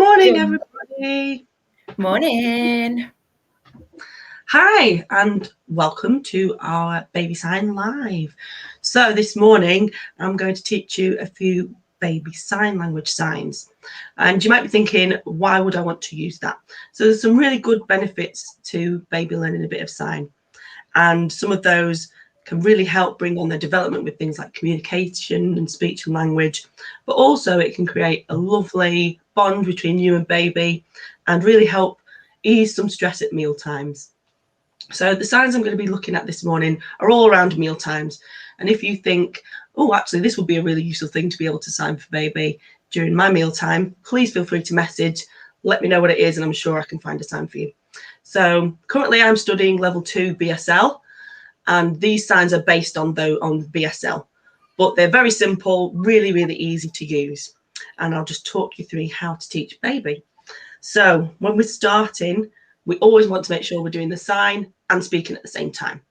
Morning, everybody. Morning. Hi, and welcome to our Baby Sign Live. So this morning, I'm going to teach you a few baby sign language signs. And you might be thinking, why would I want to use that? So there's some really good benefits to baby learning a bit of sign. And some of those can really help bring on their development with things like communication and speech and language. But also it can create a lovely bond between you and baby and really help ease some stress at meal times. So the signs I'm going to be looking at this morning are all around meal times. And if you think, oh, actually, this would be a really useful thing to be able to sign for baby during my meal time, please feel free to message. Let me know what it is, and I'm sure I can find a sign for you. So currently I'm studying level 2 BSL, and these signs are based on BSL, but they're very simple, really, really easy to use. And I'll just talk you through how to teach baby. So when we're starting, we always want to make sure we're doing the sign and speaking at the same time.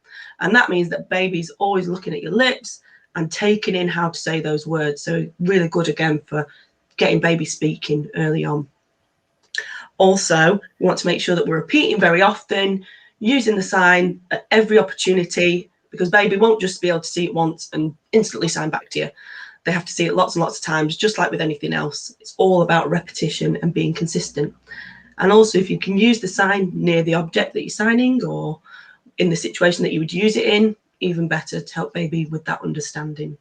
And that means that baby's always looking at your lips and taking in how to say those words. So really good, again, for getting baby speaking early on. Also, we want to make sure that we're repeating very often, using the sign at every opportunity, because baby won't just be able to see it once and instantly sign back to you. They have to see it lots and lots of times, just like with anything else. It's all about repetition and being consistent. And also, if you can use the sign near the object that you're signing or in the situation that you would use it in, even better to help baby with that understanding.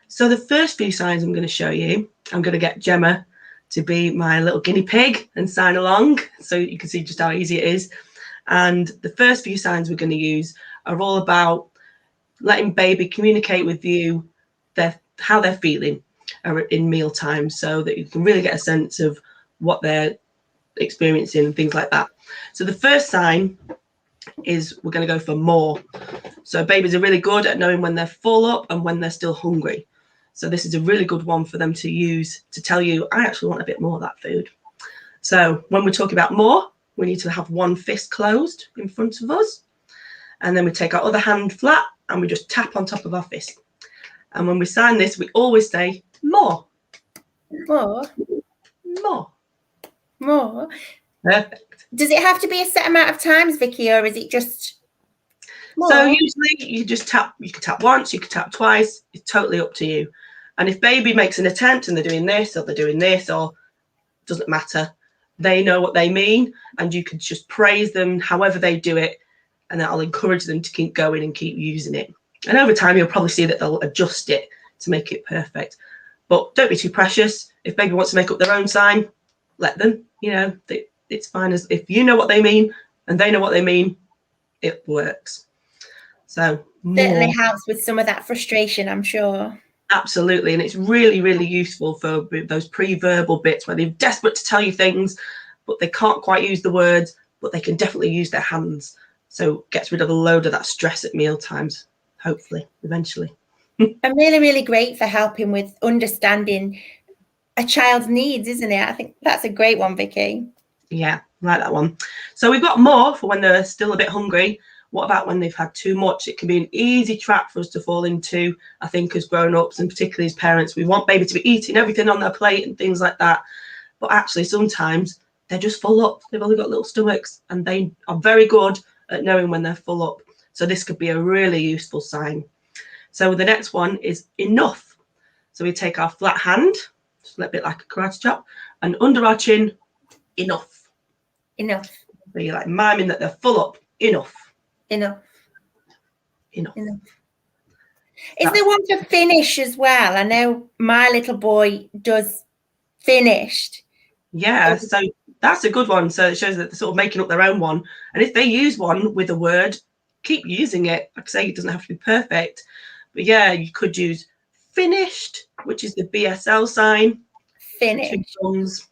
So the first few signs I'm going to show you, I'm going to get Gemma to be my little guinea pig and sign along so you can see just how easy it is. And the first few signs we're going to use are all about letting baby communicate with you how they're feeling in meal time, so that you can really get a sense of what they're experiencing and things like that. So the first sign is we're going to go for more. So babies are really good at knowing when they're full up and when they're still hungry. So this is a really good one for them to use to tell you, I actually want a bit more of that food. So when we're talking about more, we need to have one fist closed in front of us. And then we take our other hand flat and we just tap on top of our fist. And when we sign this, we always say more. More. More. More. Perfect. Does it have to be a set amount of times, Vicky, or is it just more? So usually you just tap, you can tap once, you can tap twice, it's totally up to you. And if baby makes an attempt and they're doing this or they're doing this, or doesn't matter, they know what they mean, and you can just praise them however they do it, and that'll encourage them to keep going and keep using it. And over time, you'll probably see that they'll adjust it to make it perfect. But don't be too precious. If baby wants to make up their own sign, let them. You know, it's fine. As if you know what they mean and they know what they mean, it works. So certainly helps with some of that frustration, I'm sure. Absolutely. And it's really, really useful for those pre-verbal bits where they're desperate to tell you things, but they can't quite use the words, but they can definitely use their hands. So gets rid of a load of that stress at meal times, hopefully, eventually. And really, really great for helping with understanding a child's needs, isn't it? I think that's a great one, Vicky. Yeah, I like that one. So we've got more for when they're still a bit hungry. What about when they've had too much? It can be an easy trap for us to fall into, I think, as grown-ups and particularly as parents. We want baby to be eating everything on their plate and things like that. But actually, sometimes they're just full up. They've only got little stomachs, and they are very good at knowing when they're full up. So this could be a really useful sign. So the next one is enough. So we take our flat hand, just a little bit like a karate chop, and under our chin, enough. Enough. So you're like miming that they're full up. Enough. Enough. Enough. Enough. Is there one for finish as well? I know my little boy does finished. Yeah, so that's a good one. So it shows that they're sort of making up their own one. And if they use one with a word, keep using it. Like I say, it doesn't have to be perfect. But yeah, you could use finished, which is the BSL sign. Finished. 2 thumbs.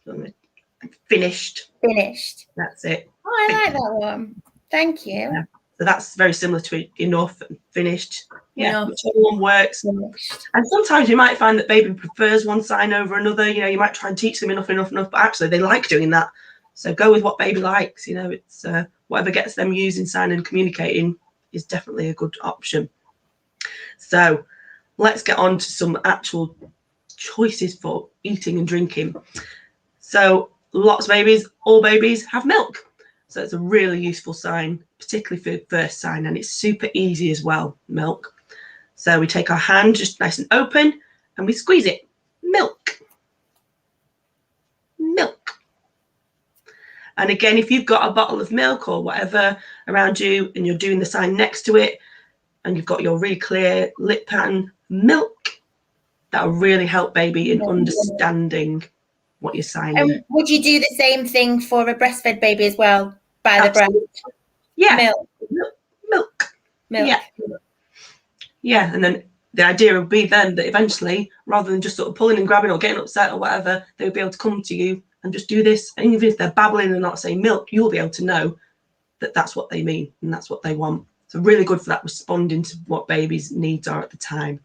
Finished. Finished. That's it. Oh, I like that one. Thank you. Yeah. So that's very similar to enough and finished. Yeah, Enough. whichever one works. Finished. And sometimes you might find that baby prefers one sign over another. You know, you might try and teach them enough, but actually they like doing that. So go with what baby likes. You know, it's whatever gets them using sign and communicating is definitely a good option. So let's get on to some actual choices for eating and drinking. So lots of babies, all babies have milk. So it's a really useful sign, particularly for first sign, and it's super easy as well, milk. So we take our hand just nice and open and we squeeze it. Milk. Milk. And again, if you've got a bottle of milk or whatever around you and you're doing the sign next to it and you've got your really clear lip pattern, milk, that'll really help baby in understanding what you're signing. Would you do the same thing for a breastfed baby as well? By the breast? Yeah. Milk. Yeah. Yeah. And then the idea would be then that eventually, rather than just sort of pulling and grabbing or getting upset or whatever, they would be able to come to you and just do this. And even if they're babbling and not saying milk, you'll be able to know that that's what they mean and that's what they want. So really good for that, responding to what baby's needs are at the time.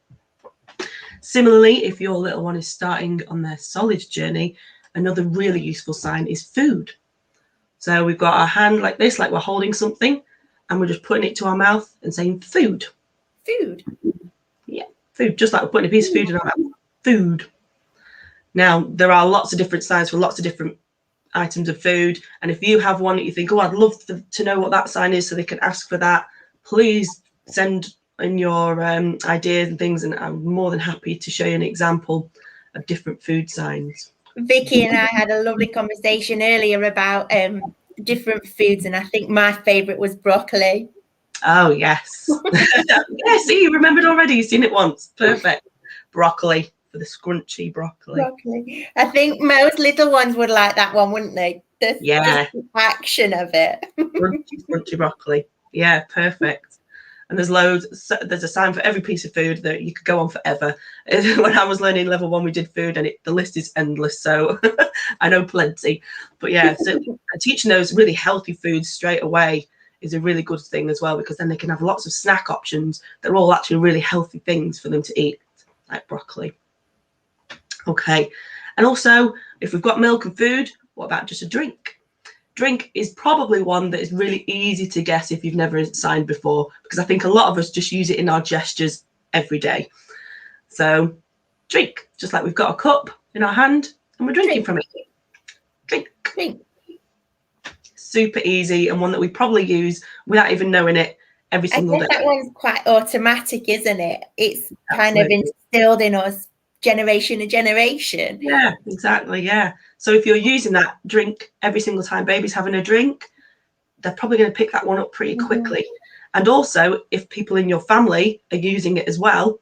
Similarly, if your little one is starting on their solids journey, another really useful sign is food. So we've got our hand like this, like we're holding something, and we're just putting it to our mouth and saying food. Food. Yeah, food, just like we're putting a piece of food in our mouth. Food. Now, there are lots of different signs for lots of different items of food. And if you have one that you think, oh, I'd love to know what that sign is so they can ask for that, please send in your ideas and things, and I'm more than happy to show you an example of different food signs. Vicky and I had a lovely conversation earlier about different foods, and I think my favourite was broccoli. Oh, yes. Yeah, see, you remembered already. You've seen it once. Perfect. Broccoli, for the scrunchy broccoli. I think most little ones would like that one, wouldn't they? Yeah. The action of it. Scrunchy broccoli. Yeah, perfect. And there's loads. There's a sign for every piece of food that you could go on forever. When I was learning level 1, we did food, and the list is endless. So I know plenty. But yeah, so teaching those really healthy foods straight away is a really good thing as well, because then they can have lots of snack options that are all actually really healthy things for them to eat, like broccoli. Okay. And also, if we've got milk and food, what about just a drink? Drink is probably one that is really easy to guess if you've never signed before, because I think a lot of us just use it in our gestures every day. So drink, just like we've got a cup in our hand and we're drinking from it. Drink. Super easy, and one that we probably use without even knowing it every single day. That one's quite automatic, isn't it? It's kind of instilled in us generation to generation. Yeah, exactly. Yeah. So if you're using that drink every single time baby's having a drink, they're probably going to pick that one up pretty quickly. And also, if people in your family are using it as well,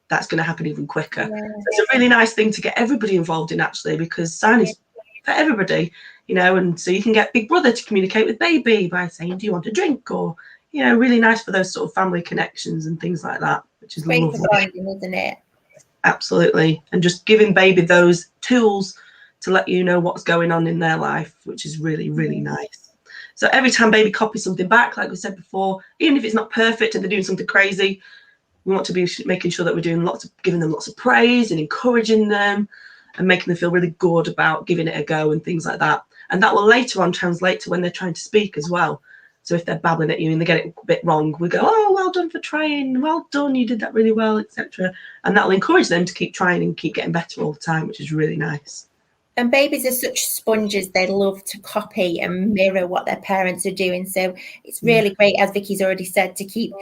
that's going to happen even quicker. Yeah. So it's a really nice thing to get everybody involved in, actually, because sign is for everybody, you know, and so you can get Big Brother to communicate with baby by saying, do you want a drink? Or, you know, really nice for those sort of family connections and things like that, which is great lovely. for bonding, isn't it? Absolutely. And just giving baby those tools to let you know what's going on in their life, which is really, really nice. So every time baby copies something back, like we said before, even if it's not perfect and they're doing something crazy, we want to be making sure that we're doing giving them lots of praise and encouraging them and making them feel really good about giving it a go and things like that. And that will later on translate to when they're trying to speak as well. So if they're babbling at you and they get it a bit wrong, we go, oh, well done for trying. Well done. You did that really well, etc. And that will encourage them to keep trying and keep getting better all the time, which is really nice. And babies are such sponges. They love to copy and mirror what their parents are doing. So it's really great, as Vicky's already said, to keep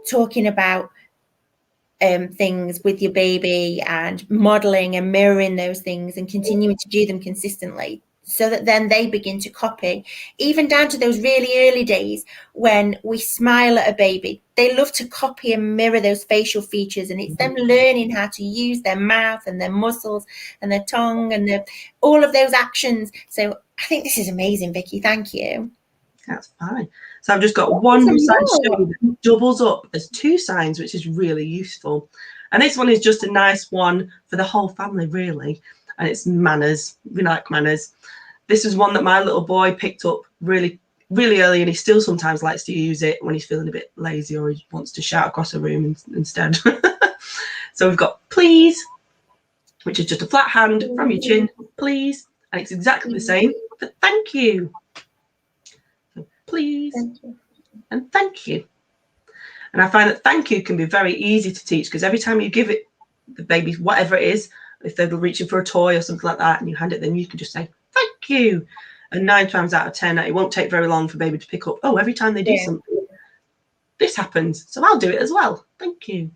talking about things with your baby and modeling and mirroring those things and continuing to do them consistently, so that then they begin to copy, even down to those really early days when we smile at a baby. They love to copy and mirror those facial features, and it's them learning how to use their mouth and their muscles and their tongue and all of those actions. So I think this is amazing, Vicky. Thank you. That's fine. So I've just got one sign that doubles up as 2 signs, which is really useful. And this one is just a nice one for the whole family, really. And it's manners. We like manners. This is one that my little boy picked up really, really early, and he still sometimes likes to use it when he's feeling a bit lazy or he wants to shout across a room instead. So we've got please, which is just a flat hand from your chin, please. And it's exactly the same for thank you. So please and thank you. And I find that thank you can be very easy to teach, because every time you give it the baby whatever it is, if they're reaching for a toy or something like that and you hand it, then you can just say thank thank you. And 9 times out of 10, it won't take very long for baby to pick up, oh, every time they do something, this happens. So I'll do it as well. Thank you.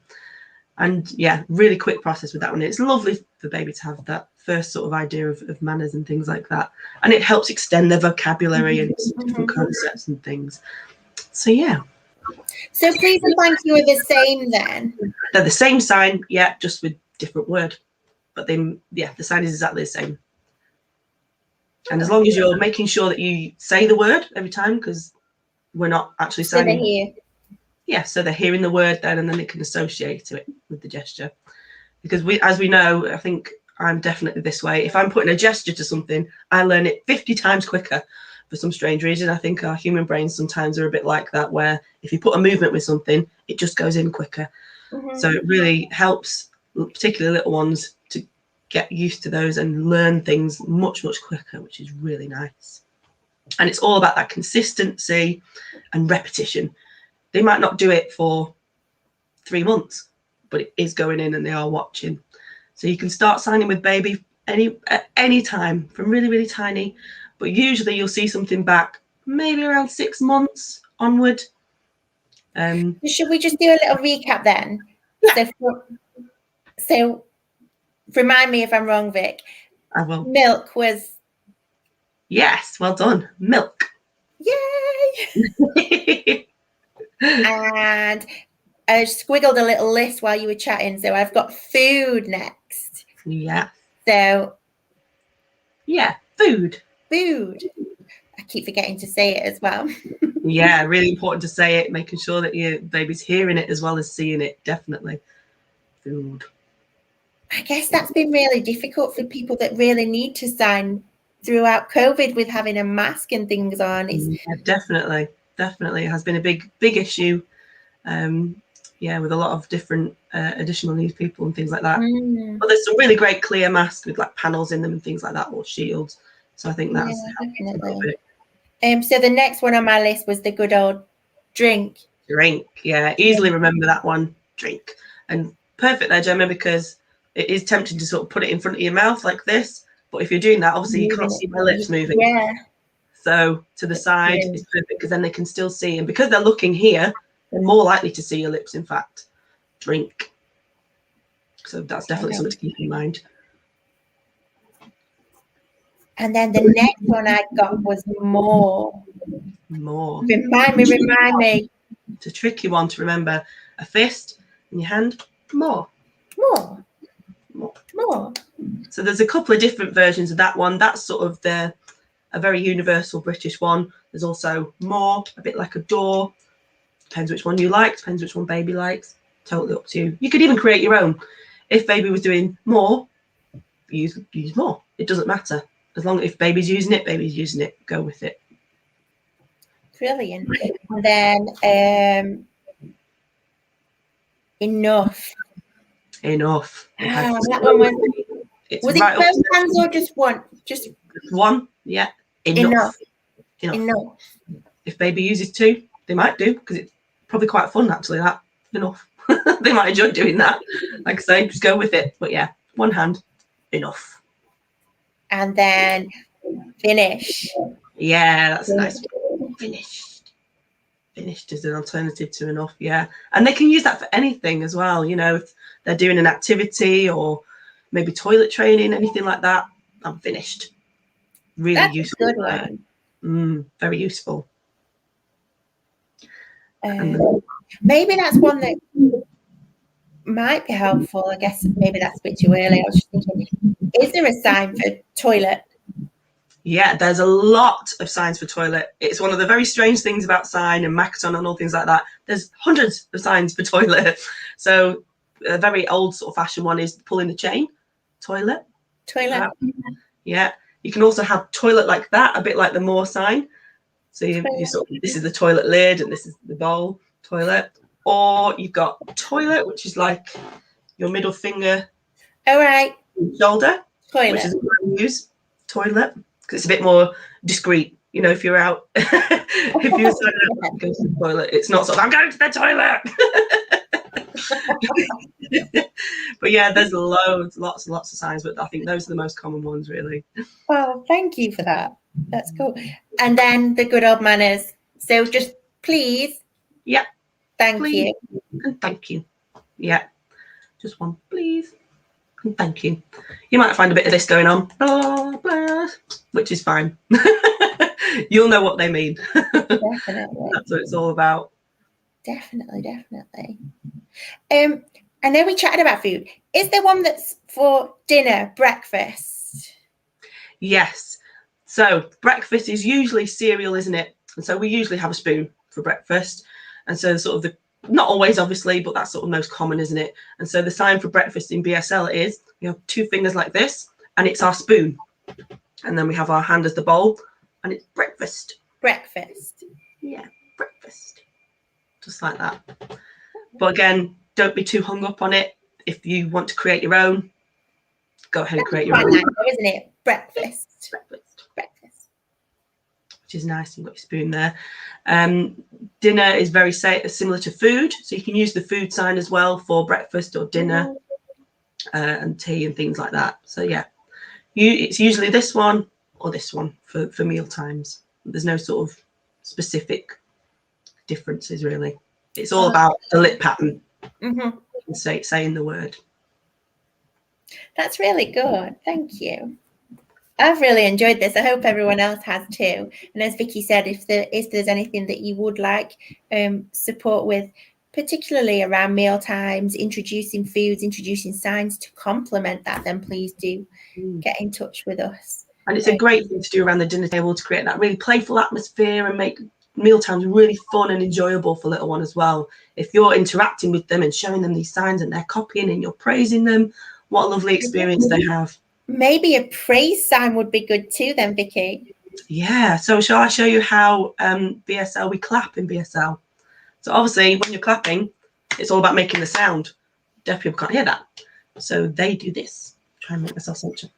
And yeah, really quick process with that one. It's lovely for baby to have that first sort of idea of manners and things like that. And it helps extend their vocabulary and different concepts and things. So yeah. So please and thank you are the same then? They're the same sign, yeah, just with different word. But then, yeah, the sign is exactly the same. And as long as you're making sure that you say the word every time, because we're not actually signing. So they're here. Yeah, so they're hearing the word then, and then they can associate it with the gesture. Because as we know, I think I'm definitely this way. If I'm putting a gesture to something, I learn it 50 times quicker for some strange reason. I think our human brains sometimes are a bit like that, where if you put a movement with something, it just goes in quicker. So it really helps, particularly little ones, to get used to those and learn things much, much quicker, which is really nice. And it's all about that consistency and repetition. They might not do it for 3 months, but it is going in and they are watching. So you can start signing with baby at any time, from really, really tiny. But usually you'll see something back maybe around 6 months onward. Should we just do a little recap then? Yeah. So remind me if I'm wrong, Vic. I will. Milk was. Yes, well done. Milk. Yay! And I squiggled a little list while you were chatting. So I've got food next. Yeah. So. Yeah, food. Food. I keep forgetting to say it as well. Yeah, really important to say it, making sure that your baby's hearing it as well as seeing it. Definitely. Food. I guess that's been really difficult for people that really need to sign throughout COVID with having a mask and things on. Yeah, definitely. It has been a big issue. With a lot of different additional needs people and things like that. But there's some really great clear masks with like panels in them and things like that, or shields. So I think that's definitely. So the next one on my list was the good old drink. Drink, yeah, easily remember that one. Drink. And perfect there, Gemma, because it is tempting to sort of put it in front of your mouth like this. But if you're doing that, obviously you can't see my lips moving. Yeah. So to the side is perfect, because then they can still see. And because they're looking here, they're more likely to see your lips, in fact. Drink. So that's definitely something to keep in mind. And then the next one I got was more. More. Remind me. It's a tricky one to remember. A fist in your hand. More. So there's a couple of different versions of that one. That's sort of a very universal British one. There's also more, a bit like a door. Depends which one you like. Depends which one baby likes. Totally up to you. You could even create your own. If baby was doing more, use more. It doesn't matter. As long as if baby's using it, go with it. Brilliant. And then enough. That one was it both hands or just one? Just one, yeah. Enough. If baby uses 2, they might do, because it's probably quite fun actually, that. Enough. They might enjoy doing that. Like I say, just go with it. But yeah, one hand, enough. And then finish. Yeah, that's a nice one. Finished is an alternative to enough, yeah. And they can use that for anything as well, you know, if they're doing an activity or maybe toilet training, anything like that. I'm finished. Really that's useful. A good one. Very useful. Maybe that's one that might be helpful. I guess maybe that's a bit too early. I was just thinking, is there a sign for toilet? Yeah, there's a lot of signs for toilet. It's one of the very strange things about sign and Makaton and all things like that. There's hundreds of signs for toilet. So a very old sort of fashioned one is pulling the chain. Toilet. Yeah. You can also have toilet like that, a bit like the more sign. So you sort of, this is the toilet lid and this is the bowl, toilet. Or you've got toilet, which is like your middle finger. All right. Shoulder. Toilet. Which is what I use. Toilet. Because it's a bit more discreet. You know, if you're out, if you're go to the toilet, it's not sort of, I'm going to the toilet. But yeah, there's lots and lots of signs, but I think those are the most common ones, really. Well, thank you for that. That's cool. And then the good old manners. So just please. Yeah. Thank Please. you. And thank you. Yeah. Just one, please. And thank you. You might find a bit of this going on, blah, blah, which is fine. You'll know what they mean. Definitely. That's what it's all about. Definitely. I know we chatted about food. Is there one that's for dinner, breakfast? Yes. So breakfast is usually cereal, isn't it? And so we usually have a spoon for breakfast. And so sort of the, not always obviously, but that's sort of most common, isn't it? And so the sign for breakfast in BSL is we have two fingers like this, and it's our spoon. And then we have our hand as the bowl, and it's breakfast. Breakfast. Yeah, breakfast. Just like that. But again, don't be too hung up on it. If you want to create your own, go ahead and create your own. Nice, isn't it? Breakfast. Breakfast. Which is nice. You've got your spoon there. Dinner is very similar to food. So you can use the food sign as well for breakfast or dinner and tea and things like that. So yeah, it's usually this one or this one for meal times. There's no sort of specific differences really. It's all about the lip pattern and saying the word. That's really good. Thank you. I've really enjoyed this. I hope everyone else has too. And as Vicky said, if there's anything that you would like support with, particularly around meal times, introducing foods, introducing signs to complement that, then please do get in touch with us. And it's a great thing to do around the dinner table to create that really playful atmosphere and make meal times really fun and enjoyable for little one as well. If you're interacting with them and showing them these signs and they're copying and you're praising them, what a lovely experience they have. Maybe a praise sign would be good too then, Vicky. Yeah, so shall I show you how BSL, we clap in BSL. So obviously when you're clapping, it's all about making the sound. Deaf people can't hear that. So they do this. Try and make myself censure.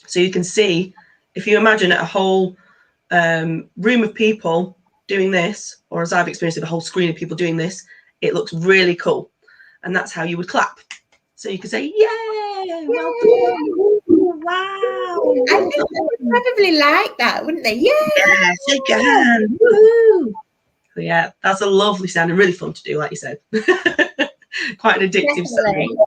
So you can see, if you imagine a whole room of people doing this, or as I've experienced it, a whole screen of people doing this, it looks really cool. And that's how you would clap. So you could say, yay, well done. Wow. I think they would probably like that, wouldn't they? Yeah, shake your hand. Woo-hoo. So yeah, that's a lovely sound and really fun to do, like you said. Quite an addictive sound.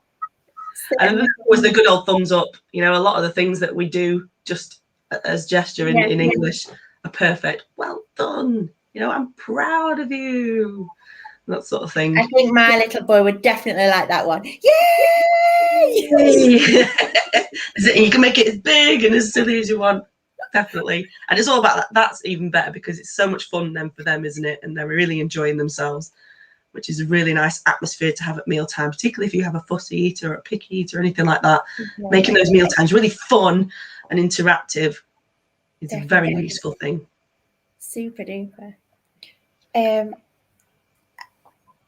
And then was the good old thumbs up. You know, a lot of the things that we do just as gesture in English are perfect. Well done. You know, I'm proud of you. That sort of thing. I think my little boy would definitely like that one. Yay! You can make it as big and as silly as you want. Definitely. And it's all about that. That's even better because it's so much fun then for them, isn't it? And they're really enjoying themselves, which is a really nice atmosphere to have at mealtime, particularly if you have a fussy eater or a picky eater or anything like that. Yeah. Making those meal times really fun and interactive is definitely a very useful thing. Super duper.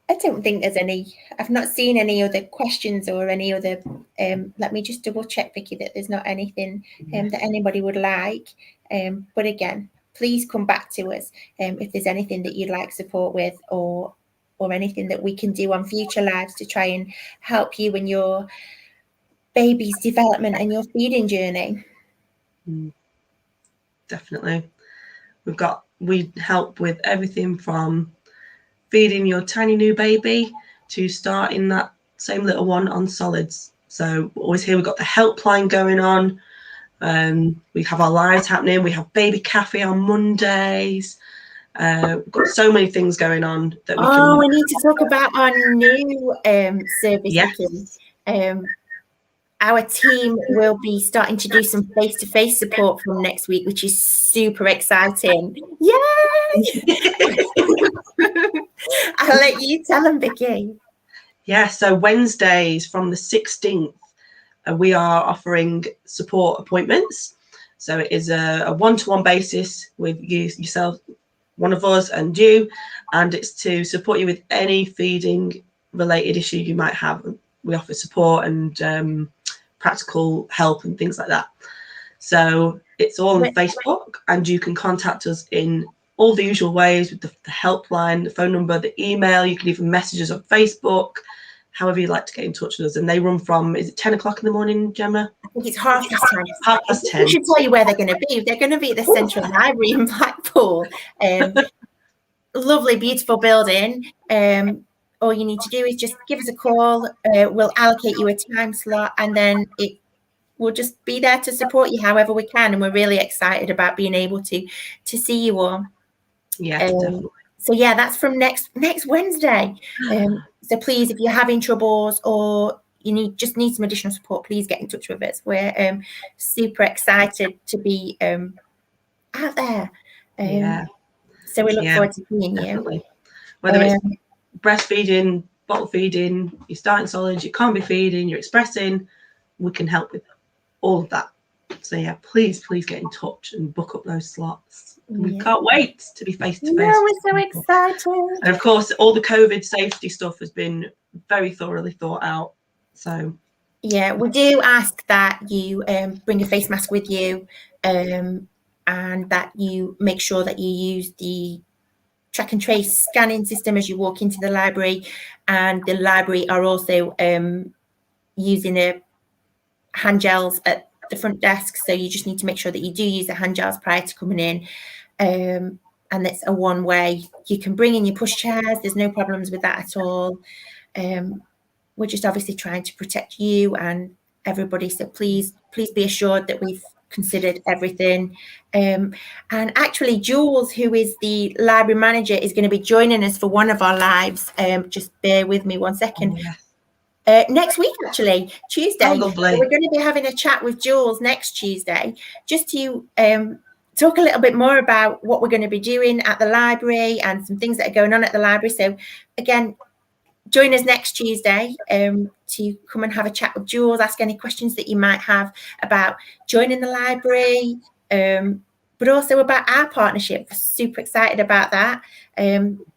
I don't think there's any, I've not seen any other questions or any other, let me just double check, Vicky, that there's not anything that anybody would like. But again, please come back to us if there's anything that you'd like support with or anything that we can do on future lives to try and help you in your baby's development and your feeding journey. Definitely. We help with everything from feeding your tiny new baby to starting that same little one on solids. So always here we've got the helpline going on. We have our lives happening. We have baby cafe on Mondays. We've got so many things going on that we can. We need to talk about our new service. Yes. Our team will be starting to do some face-to-face support from next week, which is super exciting. Yay! I'll let you tell them, Vicky. Yeah, so Wednesdays from the 16th, we are offering support appointments. So it is a one-to-one basis with yourself, one of us and you, and it's to support you with any feeding related issue you might have. We offer support and practical help and things like that. So it's all on Facebook, and you can contact us in all the usual ways with the helpline, the phone number, the email. You can even message us on Facebook. however you'd like to get in touch with us. And they run from, is it 10 o'clock in the morning, Gemma? I think it's 10:30. 10:30. I should tell you where they're going to be. They're going to be at the Central Library in Blackpool. Lovely, beautiful building. All you need to do is just give us a call. We'll allocate you a time slot, and then we'll just be there to support you however we can. And we're really excited about being able to see you all. Yeah, definitely. So yeah, that's from next Wednesday. So please, if you're having troubles or you just need some additional support, please get in touch with us. We're super excited to be out there. So we look forward to seeing you. Whether it's breastfeeding, bottle feeding, you're starting solids, you can't be feeding, you're expressing, we can help with all of that. So yeah, please get in touch and book up those slots. We can't wait to be face to face. We're so excited. And of course, all the COVID safety stuff has been very thoroughly thought out. So yeah, we do ask that you bring a face mask with you, and that you make sure that you use the track and trace scanning system as you walk into the library. And the library are also using hand gels at the front desk, so you just need to make sure that you do use the hand gels prior to coming in. And it's a one way. You can bring in your push chairs, there's no problems with that at all. We're just obviously trying to protect you and everybody, so please be assured that we've considered everything. And actually Jules, who is the library manager, is going to be joining us for one of our lives. Just bear with me one second. Next week, actually, Tuesday. Oh, lovely. We're going to be having a chat with Jules next Tuesday, just to talk a little bit more about what we're going to be doing at the library and some things that are going on at the library. So again, join us next Tuesday to come and have a chat with Jules, ask any questions that you might have about joining the library, but also about our partnership. We're super excited about that.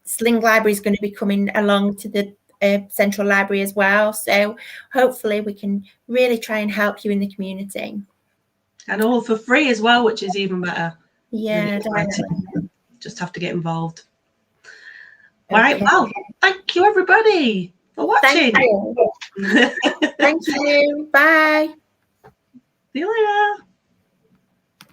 Sling Library is going to be coming along to the Central Library as well, so hopefully we can really try and help you in the community, and all for free as well, which is even better. Yeah, really just have to get involved. All right, well, thank you everybody for watching. Thank you. Bye. See you later.